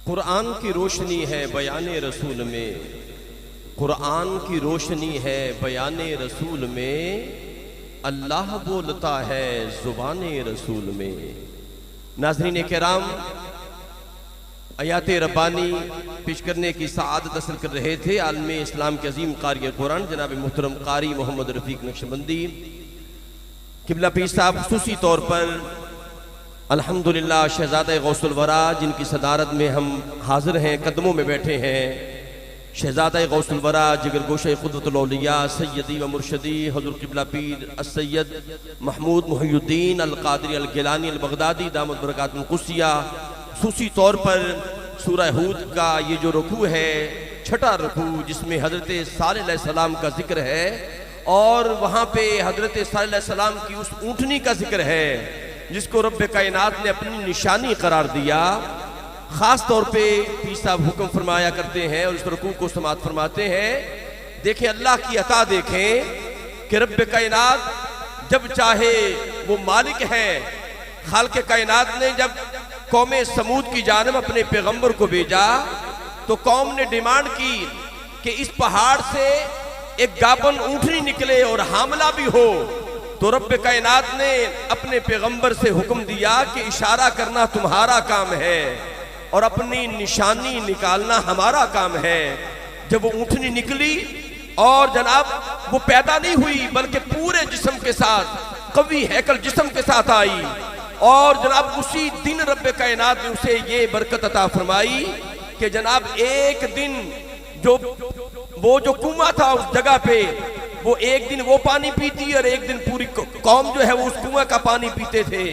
قرآن کی روشنی ہے بیان رسول میں، قرآن کی روشنی ہے بیان رسول میں، اللہ بولتا ہے زبان رسول میں۔ ناظرین کرام، آیات ربانی پیش کرنے کی سعادت حاصل کر رہے تھے عالم اسلام کے عظیم قاری قرآن جناب محترم قاری محمد رفیق نقشبندی قبلہ پیر صاحب، خصوصی طور پر الحمدللہ شہزادہ غوث الورا جن کی صدارت میں ہم حاضر ہیں، قدموں میں بیٹھے ہیں، شہزادہ غوث الورا جگر گوشہ قدوۃ الاولیاء سیدی و مرشدی حضور قبلہ پیر السید محمود محی الدین القادری الگیلانی البغدادی دامت برکاتہ القدسیہ۔ خصوصی طور پر سورہ ہود کا یہ جو رکوع ہے، چھٹا رکوع، جس میں حضرت صالح علیہ السلام کا ذکر ہے اور وہاں پہ حضرت صالح علیہ السلام کی اس اونٹنی کا ذکر ہے جس کو رب کائنات نے اپنی نشانی قرار دیا۔ خاص طور پہ پیر صاحب حکم فرمایا کرتے ہیں اور اس رکوع کو سماعت فرماتے ہیں، دیکھیں اللہ کی عطا دیکھیں کہ رب کائنات جب چاہے وہ مالک ہے۔ خالق کائنات نے جب قوم سمود کی جانب اپنے پیغمبر کو بھیجا تو قوم نے ڈیمانڈ کی کہ اس پہاڑ سے ایک گابن اونٹنی نکلے اور حاملہ بھی ہو، تو رب کائنات نے اپنے پیغمبر سے حکم دیا کہ اشارہ کرنا تمہارا کام ہے اور اپنی نشانی نکالنا ہمارا کام ہے۔ جب وہ اونٹنی نکلی اور جناب وہ پیدا نہیں ہوئی بلکہ پورے جسم کے ساتھ، قوی ہیکل جسم کے ساتھ آئی، اور جناب اسی دن رب کائنات نے اسے یہ برکت عطا فرمائی کہ جناب ایک دن وہ جو کنواں تھا اس جگہ پہ، وہ ایک دن وہ پانی پیتی اور ایک دن پوری قوم جو ہے وہ اس کنواں کا پانی پیتے تھے،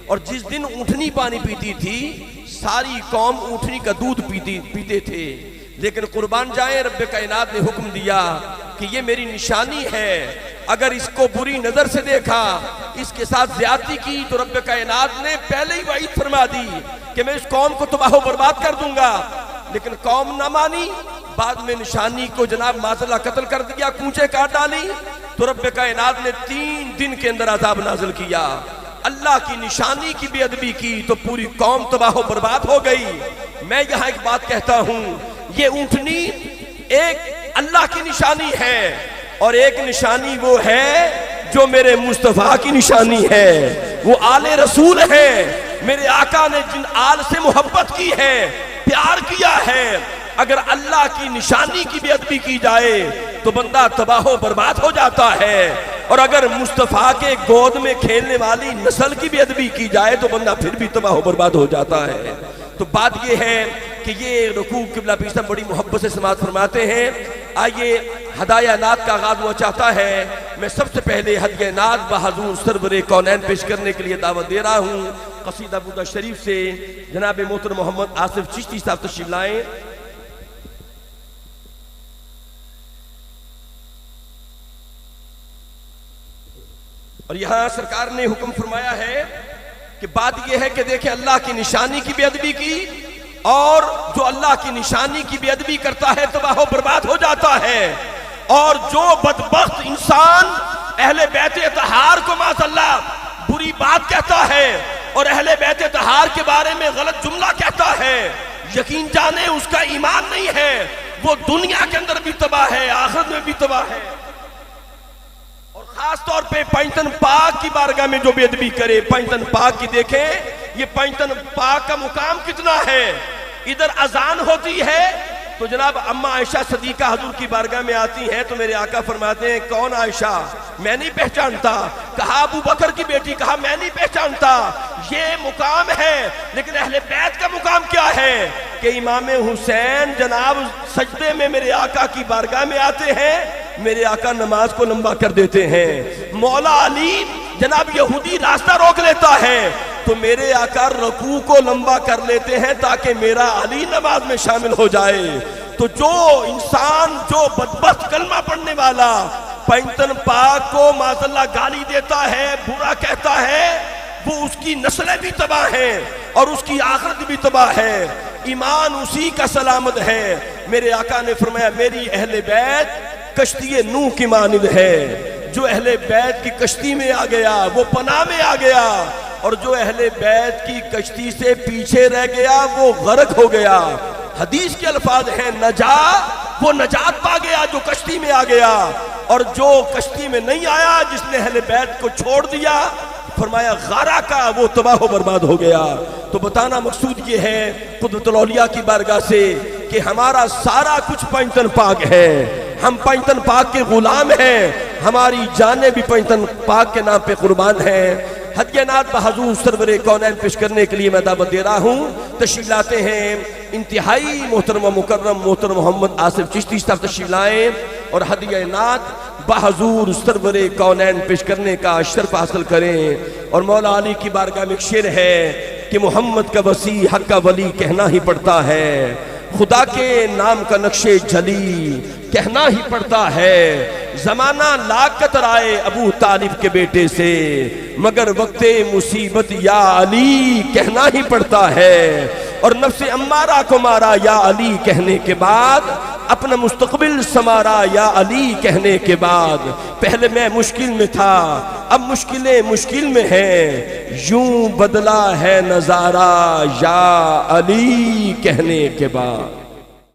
اور جس دن اونٹنی پانی پیتی تھی ساری قوم اونٹنی کا دودھ پیتے تھے۔ لیکن قربان جائیں، رب کائنات نے حکم دیا کہ یہ میری نشانی ہے، اگر اس کو بری نظر سے دیکھا، اس کے ساتھ زیادتی کی تو رب کائنات نے پہلے ہی وعید فرما دی کہ میں اس قوم کو تباہ و برباد کر دوں گا۔ لیکن قوم نہ مانی، بعد میں نشانی کو جناب معذاللہ قتل کر دیا، کونچے کاٹ ڈالی، تو رب کائنات نے 3 دن کے اندر عذاب نازل کیا۔ اللہ کی نشانی کی بے ادبی کی تو پوری قوم تباہ و برباد ہو گئی۔ میں یہاں ایک بات کہتا ہوں، یہ اونٹنی ایک اللہ کی نشانی ہے اور ایک نشانی وہ ہے جو میرے مصطفیٰ کی نشانی ہے، وہ آل رسول ہے۔ میرے آقا نے جن آل سے محبت کی ہے، پیار کیا ہے، اگر اللہ کی نشانی کی بے ادبی کی جائے تو بندہ تباہ و برباد ہو جاتا ہے، اور اگر مصطفیٰ کے گود میں کھیلنے والی نسل کی بے ادبی کی جائے تو بندہ پھر بھی تباہ و برباد ہو جاتا ہے۔ تو بات یہ ہے کہ یہ رکوع قبلہ پیر صاحب بڑی محبت سے سماعت فرماتے ہیں۔ آئیے ہدایہ نعت کا آغاز ہوا چاہتا ہے۔ میں سب سے پہلے ہدیہ نعت بحضور سرور کونین پیش کرنے کے لیے دعوت دے رہا ہوں۔ قصیدہ بودہ شریف سے جناب محترم محمد آصف چشتی صاحب تشریف لائیں۔ اور یہاں سرکار نے حکم فرمایا ہے کہ بات یہ ہے کہ دیکھیں اللہ کی نشانی کی بے ادبی کی، اور جو اللہ کی نشانی کی بے ادبی کرتا ہے تباہ و برباد ہو جاتا ہے، اور جو بدبخت انسان اہل بیت اطہار کو معاذاللہ بری بات کہتا ہے اور اہل بیت اطہار کے بارے میں غلط جملہ کہتا ہے، یقین جانے اس کا ایمان نہیں ہے، وہ دنیا کے اندر بھی تباہ ہے، آخرت میں بھی تباہ ہے۔ خاص طور پہ پنجتن پاک کی بارگاہ میں جو بے ادبی کرے، پنجتن پاک کی دیکھیں، یہ پنجتن پاک کا مقام کتنا ہے۔ ادھر اذان ہوتی ہے تو جناب اماں عائشہ صدیقہ حضور کی بارگاہ میں آتی ہیں تو میرے آقا فرماتے ہیں کون عائشہ؟ میں نہیں پہچانتا۔ کہا ابو بکر کی بیٹی، کہا میں نہیں پہچانتا۔ یہ مقام ہے، لیکن اہل بیت کا مقام کیا ہے کہ امام حسین جناب سجدے میں میرے آقا کی بارگاہ میں آتے ہیں، میرے آقا نماز کو لمبا کر دیتے ہیں۔ مولا علی جناب یہودی راستہ روک لیتا ہے تو میرے آقا رکوع کو لمبا کر لیتے ہیں تاکہ میرا علی نماز میں شامل ہو جائے۔ تو جو انسان، جو بدبخت کلمہ پڑھنے والا پنجتن پاک کو معاذاللہ گالی دیتا ہے، برا کہتا ہے، وہ اس کی نسلیں بھی تباہ ہیں اور اس کی آخرت بھی تباہ ہے۔ ایمان اسی کا سلامت ہے۔ میرے آقا نے فرمایا میری اہل بیت کشتی نوح کی مانند ہے، جو اہل بیت کی کشتی میں آ گیا وہ پناہ میں آ گیا، اور جو اہل بیت کی کشتی سے پیچھے رہ گیا وہ غرق ہو گیا۔ حدیث کے الفاظ ہیں نجا، وہ نجات پا گیا جو کشتی میں آ گیا، اور جو کشتی میں نہیں آیا، جس نے اہل بیت کو چھوڑ دیا، فرمایا غارہ کا، وہ تباہ و برباد ہو گیا۔ تو بتانا مقصود یہ ہے قدوۃ الاولیاء کی بارگاہ سے کہ ہمارا سارا کچھ پنجتن پاک ہے، ہم پنجتن پاک کے غلام ہیں، ہماری جانیں بھی پنجتن پاک کے نام پہ قربان ہیں۔ ہدیہ نعت بحضور سرور کونین پیش کرنے کے لیے میں دعوت دے رہا ہوں، تشریف لاتے ہیں انتہائی محترم و مکرم محترم محمد آصف چشتی صاحب تشریف لائیں اور ہدیہ نعت بحضور سرور کونین پیش کرنے کا شرف حاصل کریں۔ اور مولا علی کی بارگاہ میں ایک شعر ہے کہ محمد کا وسیع حق کا ولی کہنا ہی پڑتا ہے، خدا کے نام کا نقش جلی کہنا ہی پڑتا ہے، زمانہ لاکھ کترائے ابو طالب کے بیٹے سے، مگر وقت مصیبت یا علی کہنا ہی پڑتا ہے۔ اور نفس امارہ کو مارا یا علی کہنے کے بعد، اپنا مستقبل سمارا یا علی کہنے کے بعد، پہلے میں مشکل میں تھا اب مشکلیں مشکل میں ہیں، یوں بدلا ہے نظارہ یا علی کہنے کے بعد۔